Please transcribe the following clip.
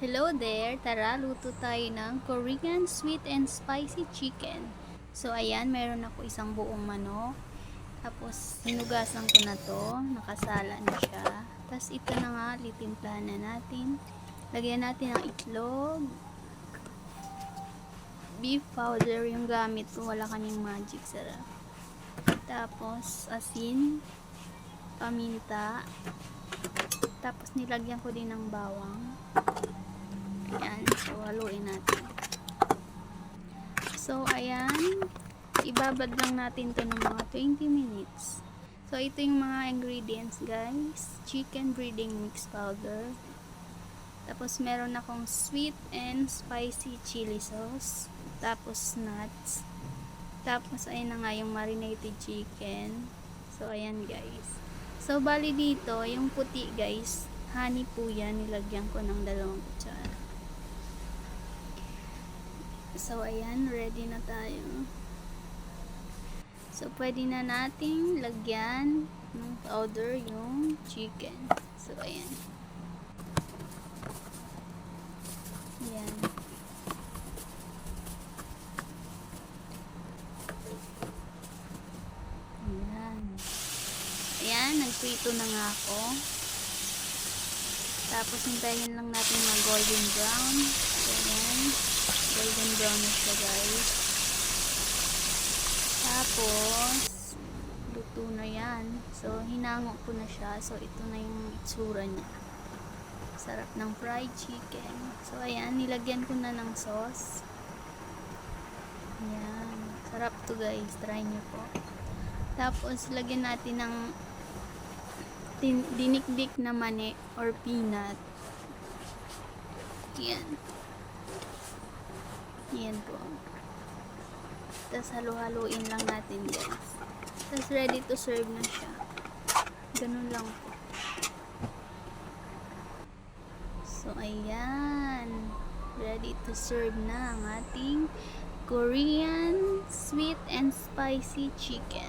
Hello there! Tara, luto tayo ng Korean sweet and spicy chicken. So, ayan, meron ako isang buong manok. Tapos, hinugasan ko na to. Nakasala na siya. Tapos, ito na nga, litimplahan na natin. Lagyan natin ng itlog. Beef powder yung gamit ko. Wala kaming magic sarap. Tapos, asin. Paminta. Tapos, nilagyan ko din ng bawang. Ayan, so haluin natin. So, ayan, ibabad lang natin to ng mga 20 minutes. So, ito yung mga ingredients, guys. Chicken breading mix powder. Tapos, meron akong sweet and spicy chili sauce. Tapos, nuts. Tapos, ayan na nga yung marinated chicken. So, ayan, guys. So, bali dito, yung puti, guys, honey po yan. Nilagyan ko ng 2 kutsara. So, ayan, ready na tayo. So, pwede na nating lagyan ng powder yung chicken. So, ayan. Ayan. Ayan. Ayan, nagprito na nga ako. Tapos, hintayin lang natin mag golden brown. So, ayan. Golden brown na siya, guys. Tapos, luto na yan. So, hinango ko na siya. So, ito na yung itsura niya. Sarap ng fried chicken. So, ayan. Nilagyan ko na ng sauce. Ayan. Sarap to, guys. Try nyo po. Tapos, lagyan natin ng dinikdik na mani or peanut. Ayan. Yan po. Tapos halu-haluin lang natin, guys. Tapos ready to serve na siya. Ganun lang po. So, ayan. Ready to serve na ang ating Korean sweet and spicy chicken.